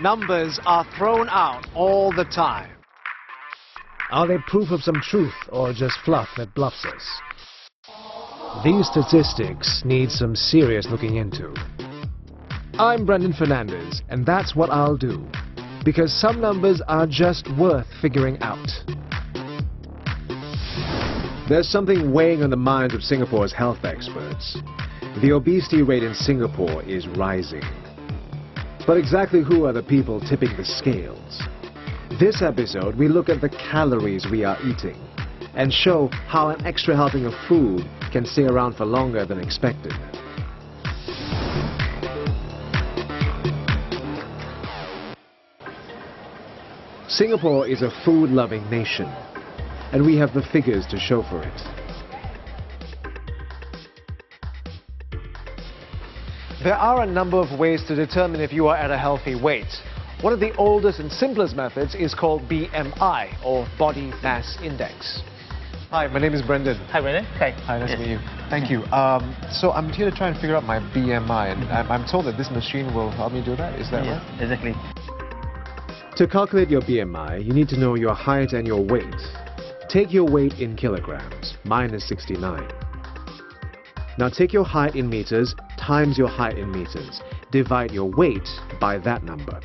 Numbers are thrown out all the time. Are they proof of some truth or just fluff that bluffs us? These statistics need some serious looking into. I'm Brendan Fernandez, and that's what I'll do. Because some numbers are just worth figuring out. There's something weighing on the minds of Singapore's health experts. The obesity rate in Singapore is rising. But exactly who are the people tipping the scales? This episode, we look at the calories we are eating and show how an extra helping of food can stay around for longer than expected. Singapore is a food-loving nation, and we have the figures to show for it. There are a number of ways to determine if you are at a healthy weight. One of the oldest and simplest methods is called BMI, or Body Mass Index. Hi, my name is Brendan. Hi, Brendan. Hi. Hi, nice to meet you. Thank you. So I'm here to try and figure out my BMI, and I'm told that this machine will help me do that. Is that right? Yeah, exactly. To calculate your BMI, you need to know your height and your weight. Take your weight in kilograms. Mine is 69. Now take your height in meters times your height in meters. Divide your weight by that number.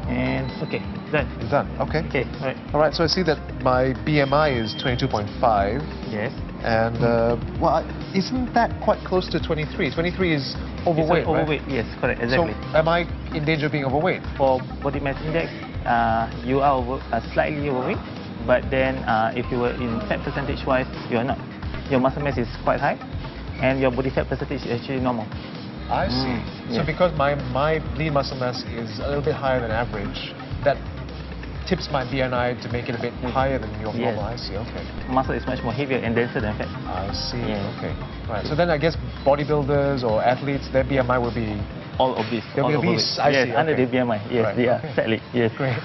And okay, done. It's done. Okay. Okay, all right. All right, so I see that my BMI is 22.5. Yes. And, well, isn't that quite close to 23? 23 is overweight, right? Overweight, yes, correct, exactly. So am I in danger of being overweight? For body mass index, you are slightly overweight, but then if you were in fat percentage wise, you are not. Your muscle mass is quite high, and your body fat percentage is actually normal. I see. So yes. because my lean muscle mass is a little bit higher than average, that tips my BMI to make it a bit higher than your normal. I see, okay. Muscle is much more heavier and denser than fat. I see, Yeah. okay. Right, so then I guess bodybuilders or athletes, their BMI will be... All obese. They'll be obese, I yes, see. under Okay. the BMI, yes, Right, they are, okay. sadly, yes. Great.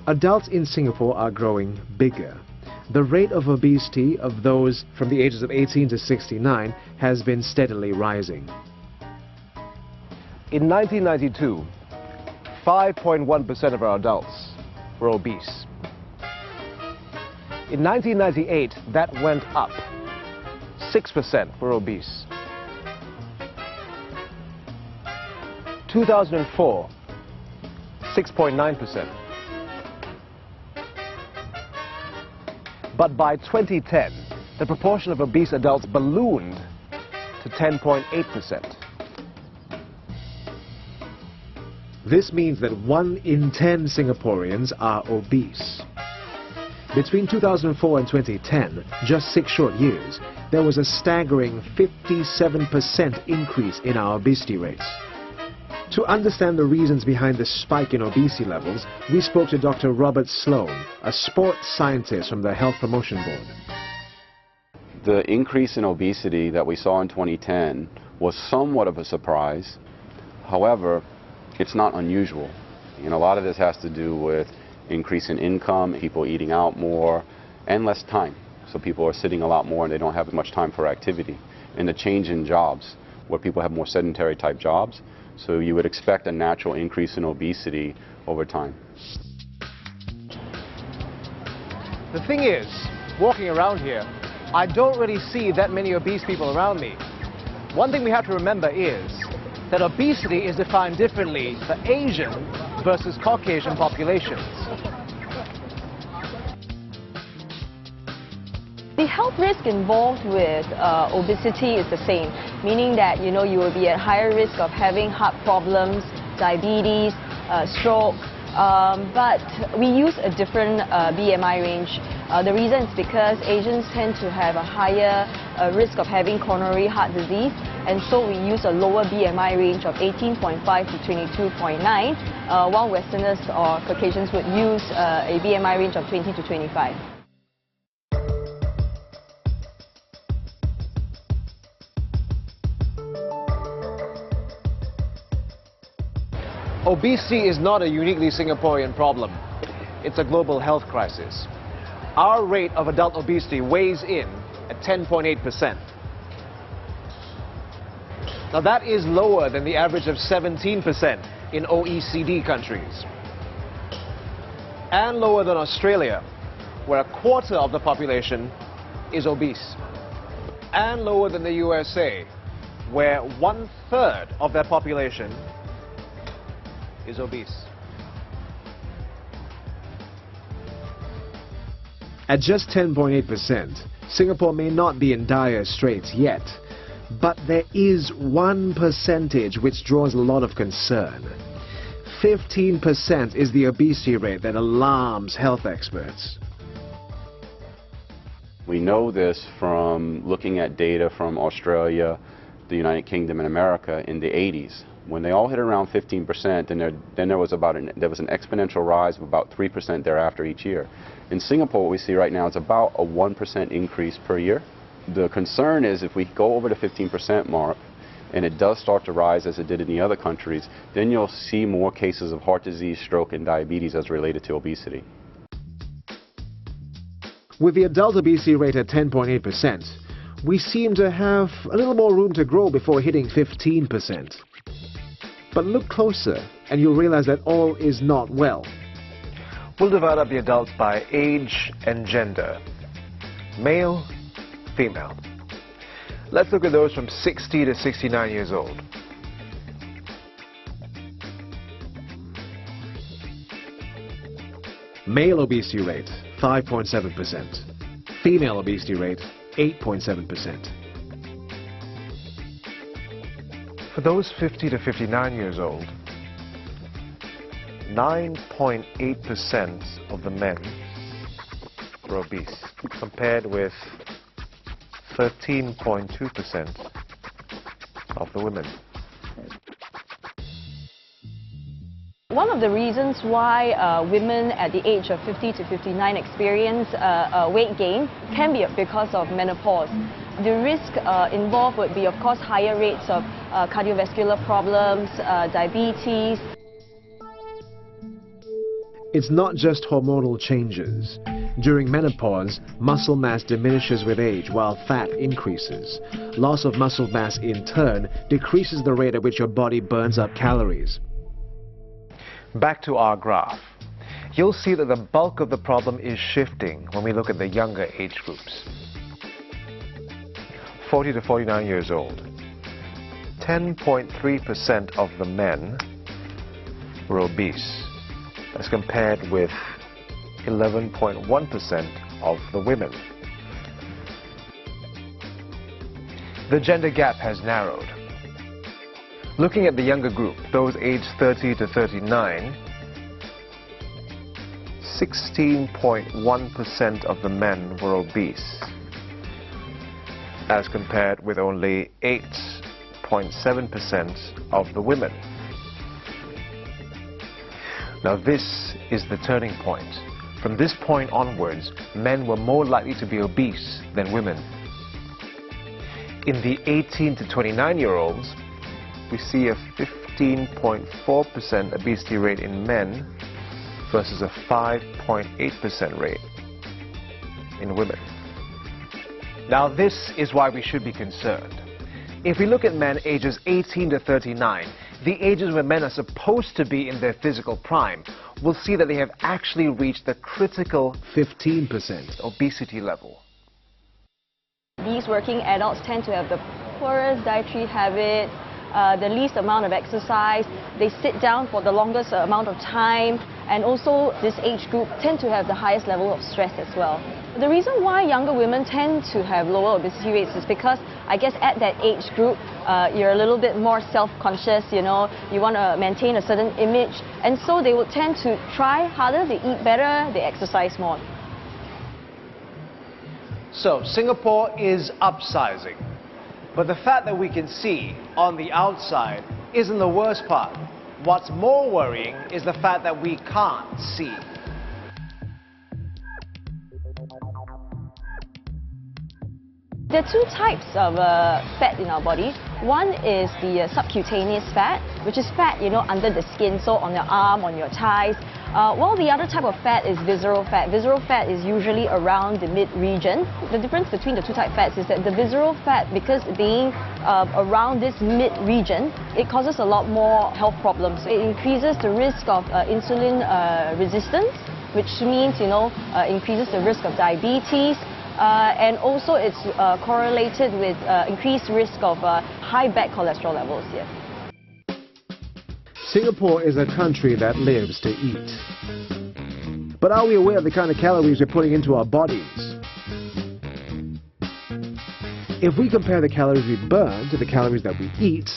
Adults in Singapore are growing bigger. The rate of obesity of those from the ages of 18 to 69 has been steadily rising. In 1992, 5.1% of our adults were obese. In 1998, that went up. 6% were obese. 2004, 6.9%. But by 2010, the proportion of obese adults ballooned to 10.8%. This means that 1 in 10 Singaporeans are obese. Between 2004 and 2010, just 6 short years, there was a staggering 57% increase in our obesity rates. To understand the reasons behind the spike in obesity levels, we spoke to Dr. Robert Sloan, a sports scientist from the Health Promotion Board. The increase in obesity that we saw in 2010 was somewhat of a surprise. However, it's not unusual. A lot of this has to do with increase in income, people eating out more, and less time. So people are sitting a lot more and they don't have as much time for activity. And the change in jobs, where people have more sedentary type jobs. So you would expect a natural increase in obesity over time. The thing is, walking around here, I don't really see that many obese people around me. One thing we have to remember is that obesity is defined differently for Asian versus Caucasian populations. The health risk involved with obesity is the same, meaning that you will be at higher risk of having heart problems, diabetes, stroke, but we use a different BMI range. The reason is because Asians tend to have a higher risk of having coronary heart disease, and so we use a lower BMI range of 18.5 to 22.9, while Westerners or Caucasians would use a BMI range of 20 to 25. Obesity is not a uniquely Singaporean problem. It's a global health crisis. Our rate of adult obesity weighs in at 10.8%. Now that is lower than the average of 17% in OECD countries. And lower than Australia, where a quarter of the population is obese. And lower than the USA, where 1/3 of their population is obese. At just 10.8%, Singapore may not be in dire straits yet, but there is one percentage which draws a lot of concern. 15% is the obesity rate that alarms health experts. We know this from looking at data from Australia, the United Kingdom, and America in the 80s. When they all hit around 15%, then there was an exponential rise of about 3% thereafter each year. In Singapore, what we see right now is about a 1% increase per year. The concern is if we go over the 15% mark, and it does start to rise as it did in the other countries, then you'll see more cases of heart disease, stroke, and diabetes as related to obesity. With the adult obesity rate at 10.8%, we seem to have a little more room to grow before hitting 15%. But look closer and you'll realize that all is not well. We'll divide up the adults by age and gender. Male, female. Let's look at those from 60 to 69 years old. Male obesity rate, 5.7%. Female obesity rate, 8.7%. For those 50 to 59 years old, 9.8% of the men were obese, compared with 13.2% of the women. One of the reasons why women at the age of 50 to 59 experience weight gain can be because of menopause. The risk involved would be, of course, higher rates of cardiovascular problems, diabetes. It's not just hormonal changes. During menopause, muscle mass diminishes with age while fat increases. Loss of muscle mass in turn decreases the rate at which your body burns up calories. Back to our graph. You'll see that the bulk of the problem is shifting when we look at the younger age groups. 40 to 49 years old. 10.3% of the men were obese, as compared with 11.1% of the women. The gender gap has narrowed. Looking at the younger group, those aged 30 to 39, 16.1% of the men were obese, as compared with only 8.7% of the women. Now this is the turning point. From this point onwards, men were more likely to be obese than women. In the 18 to 29-year-olds, we see a 15.4% obesity rate in men versus a 5.8% rate in women. Now this is why we should be concerned. If we look at men ages 18 to 39, the ages where men are supposed to be in their physical prime, we'll see that they have actually reached the critical 15% obesity level. These working adults tend to have the poorest dietary habits, the least amount of exercise, they sit down for the longest amount of time, and also this age group tend to have the highest level of stress as well. The reason why younger women tend to have lower obesity rates is because I guess at that age group you're a little bit more self-conscious, you know, you want to maintain a certain image, and so they will tend to try harder, they eat better, they exercise more. So Singapore is upsizing. But the fat that we can see on the outside isn't the worst part. What's more worrying is the fat that we can't see. There are two types of fat in our body. One is the subcutaneous fat, which is fat, you know, under the skin, so on your arm, on your thighs. While the other type of fat is visceral fat. Visceral fat is usually around the mid-region. The difference between the two type fats is that the visceral fat, because being around this mid-region, it causes a lot more health problems. It increases the risk of insulin resistance, which means, increases the risk of diabetes. And also it's correlated with increased risk of high bad cholesterol levels here. Singapore is a country that lives to eat. But are we aware of the kind of calories we're putting into our bodies? If we compare the calories we burn to the calories that we eat,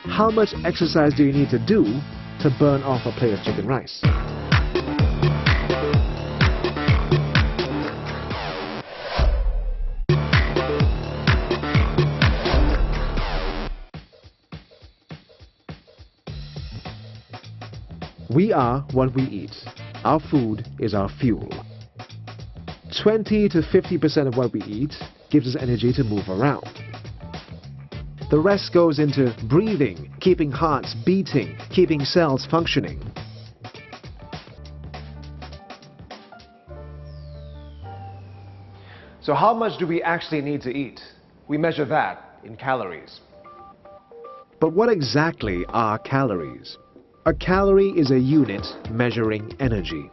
how much exercise do you need to do to burn off a plate of chicken rice? We are what we eat. Our food is our fuel. 20 to 50% of what we eat gives us energy to move around. The rest goes into breathing, keeping hearts beating, keeping cells functioning. So how much do we actually need to eat? We measure that in calories. But what exactly are calories? A calorie is a unit measuring energy.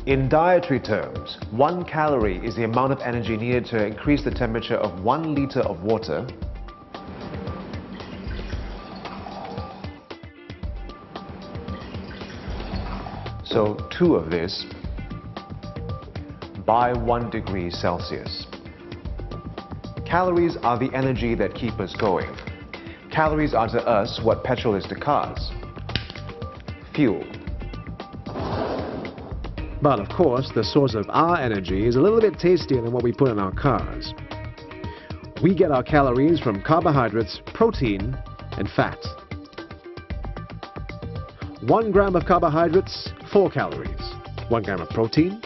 In dietary terms, 1 calorie is the amount of energy needed to increase the temperature of 1 liter of water so 2 of this by 1 degree Celsius. Calories are the energy that keep us going. Calories are to us what petrol is to cars. Fuel. But of course, the source of our energy is a little bit tastier than what we put in our cars. We get our calories from carbohydrates, protein, and fat. 1 gram of carbohydrates, 4 calories. 1 gram of protein,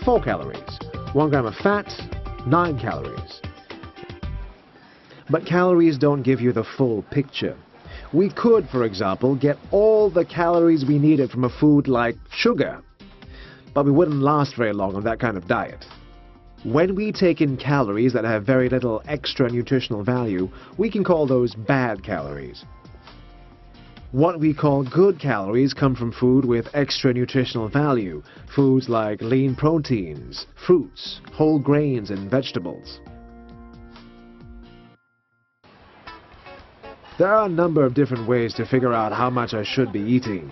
4 calories. 1 gram of fat, 9 calories. But calories don't give you the full picture. We could, for example, get all the calories we needed from a food like sugar, but we wouldn't last very long on that kind of diet. When we take in calories that have very little extra nutritional value, we can call those bad calories. What we call good calories come from food with extra nutritional value, foods like lean proteins, fruits, whole grains, and vegetables. There are a number of different ways to figure out how much I should be eating.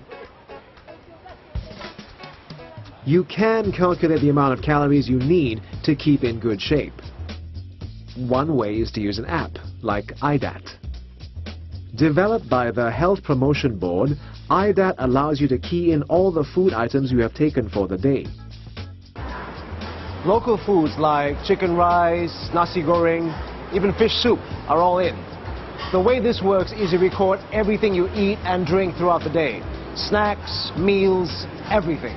You can calculate the amount of calories you need to keep in good shape. One way is to use an app, like IDAT. Developed by the Health Promotion Board, IDAT allows you to key in all the food items you have taken for the day. Local foods like chicken rice, nasi goreng, even fish soup are all in. The way this works is you record everything you eat and drink throughout the day. Snacks, meals, everything.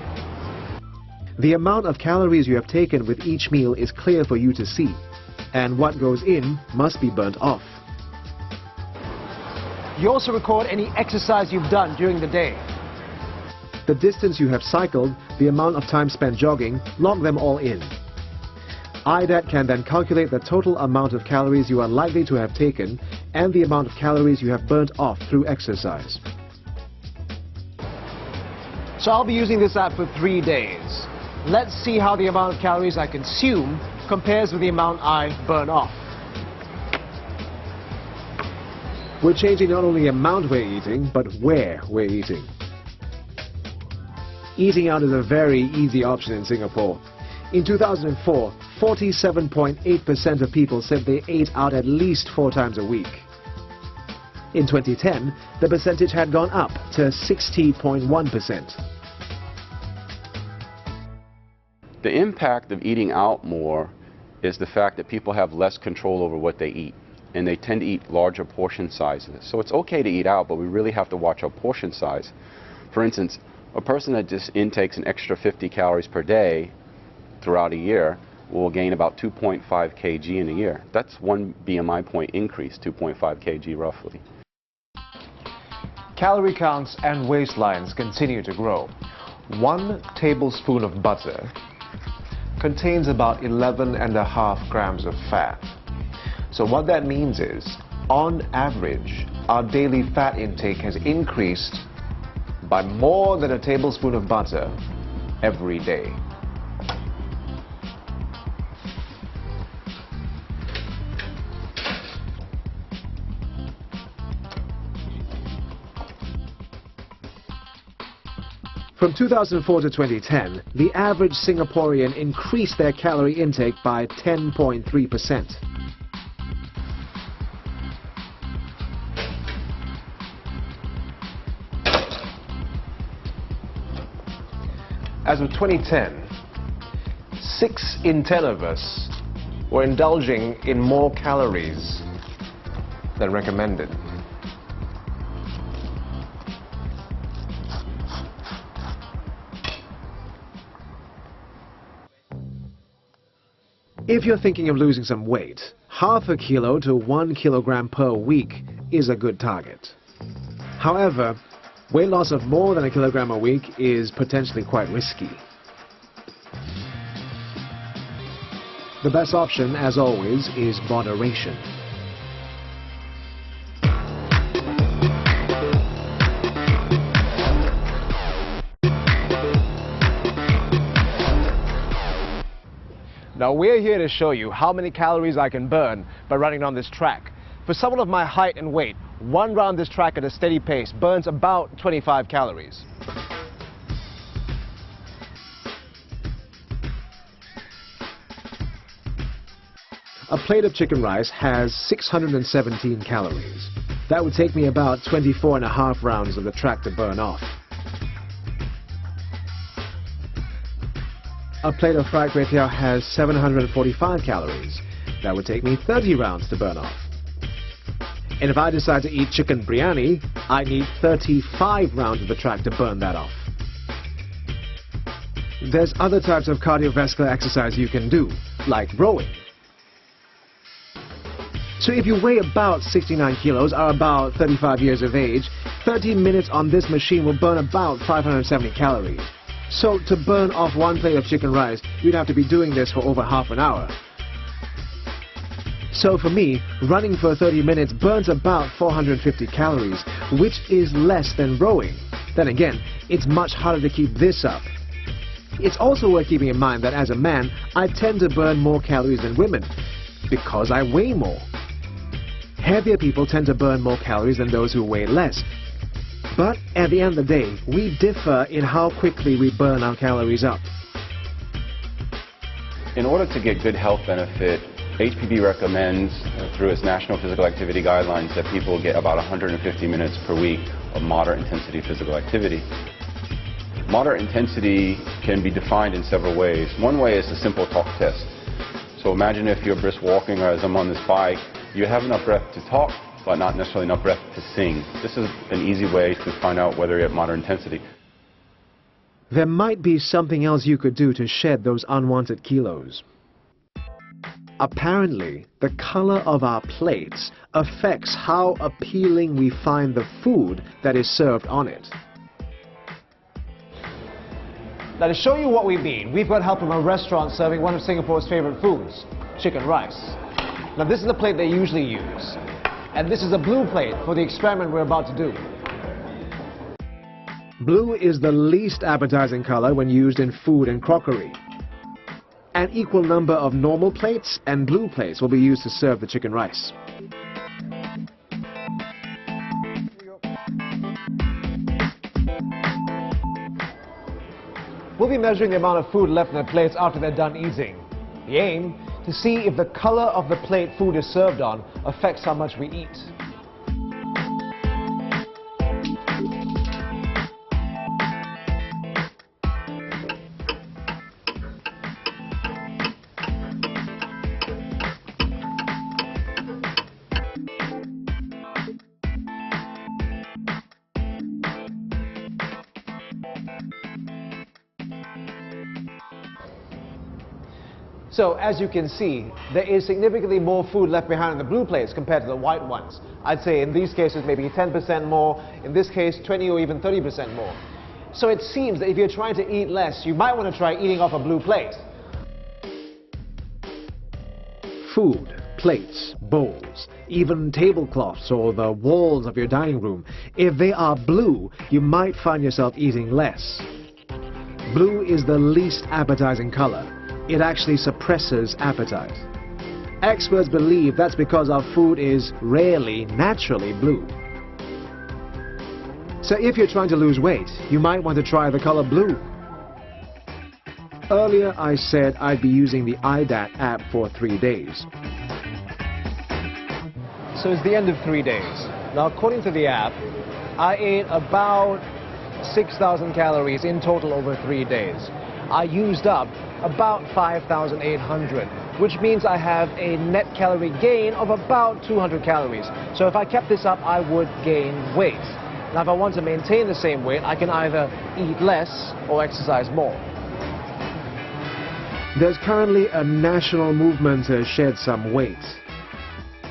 The amount of calories you have taken with each meal is clear for you to see, and what goes in must be burnt off. You also record any exercise you've done during the day. The distance you have cycled, the amount of time spent jogging, log them all in. IDAT can then calculate the total amount of calories you are likely to have taken and the amount of calories you have burnt off through exercise. So I'll be using this app for 3 days. Let's see how the amount of calories I consume compares with the amount I burn off. We're changing not only the amount we're eating, but where we're eating. Eating out is a very easy option in Singapore. In 2004, 47.8% of people said they ate out at least 4 times a week. In 2010, the percentage had gone up to 60.1%. The impact of eating out more is the fact that people have less control over what they eat, and they tend to eat larger portion sizes. So it's okay to eat out, but we really have to watch our portion size. For instance, a person that just intakes an extra 50 calories per day throughout a year will gain about 2.5 kg in a year. That's 1 BMI point increase, 2.5 kg roughly. Calorie counts and waistlines continue to grow. 1 tablespoon of butter contains about 11.5 grams of fat. So what that means is, on average, our daily fat intake has increased by more than a tablespoon of butter every day. From 2004 to 2010, the average Singaporean increased their calorie intake by 10.3%. As of 2010, 6 in 10 of us were indulging in more calories than recommended. If you're thinking of losing some weight, half a kilo to 1 kilogram per week is a good target. However, weight loss of more than a kilogram a week is potentially quite risky. The best option, as always, is moderation. Now we're here to show you how many calories I can burn by running on this track. For someone of my height and weight, 1 round this track at a steady pace burns about 25 calories. A plate of chicken rice has 617 calories. That would take me about 24.5 rounds of the track to burn off. A plate of fried kway teow has 745 calories. That would take me 30 rounds to burn off. And if I decide to eat chicken biryani, I need 35 rounds of the track to burn that off. There's other types of cardiovascular exercise you can do, like rowing. So if you weigh about 69 kilos, are about 35 years of age, 30 minutes on this machine will burn about 570 calories. So to burn off 1 plate of chicken rice, you'd have to be doing this for over half an hour. So for me, running for 30 minutes burns about 450 calories, which is less than rowing. Then again, it's much harder to keep this up. It's also worth keeping in mind that as a man, I tend to burn more calories than women, because I weigh more. Heavier people tend to burn more calories than those who weigh less. But at the end of the day, we differ in how quickly we burn our calories up. In order to get good health benefit, HPB recommends, through its National Physical Activity Guidelines, that people get about 150 minutes per week of moderate intensity physical activity. Moderate intensity can be defined in several ways. One way is a simple talk test. So imagine if you're brisk walking, or as I'm on this bike, you have enough breath to talk, but not necessarily enough breath to sing. This is an easy way to find out whether you're at moderate intensity. There might be something else you could do to shed those unwanted kilos. Apparently, the color of our plates affects how appealing we find the food that is served on it. Now to show you what we mean, we've got help from a restaurant serving one of Singapore's favorite foods, chicken rice. Now this is the plate they usually use. And this is a blue plate for the experiment we're about to do. Blue is the least appetizing color when used in food and crockery. An equal number of normal plates and blue plates will be used to serve the chicken rice. We'll be measuring the amount of food left in the plates after they're done eating. The aim, to see if the color of the plate food is served on affects how much we eat. So, as you can see, there is significantly more food left behind in the blue plates compared to the white ones. I'd say in these cases maybe 10% more, in this case 20 or even 30% more. So it seems that if you're trying to eat less, you might want to try eating off a blue plate. Food, plates, bowls, even tablecloths or the walls of your dining room, if they are blue, you might find yourself eating less. Blue is the least appetizing color. It actually suppresses appetite. Experts believe that's because our food is rarely naturally blue. So if you're trying to lose weight, you might want to try the color blue. Earlier I said I'd be using the IDAT app for 3 days. So it's the end of 3 days. Now according to the app, I ate about 6,000 calories in total over 3 days. I used up about 5,800, which means I have a net calorie gain of about 200 calories. So if I kept this up, I would gain weight. Now if I want to maintain the same weight, I can either eat less or exercise more. There's currently a national movement to shed some weight.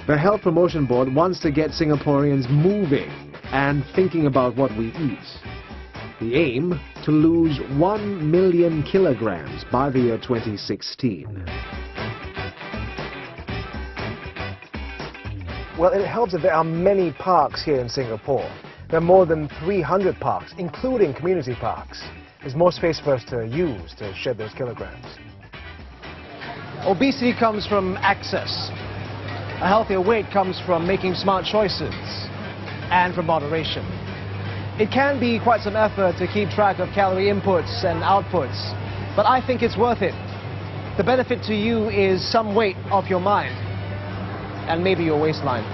The Health Promotion Board wants to get Singaporeans moving and thinking about what we eat. The aim, to lose 1 million kilograms by the year 2016. Well, it helps that there are many parks here in Singapore. There are more than 300 parks, including community parks. There's more space for us to use to shed those kilograms. Obesity comes from access. A healthier weight comes from making smart choices and from moderation. It can be quite some effort to keep track of calorie inputs and outputs, but I think it's worth it. The benefit to you is some weight off your mind and maybe your waistline.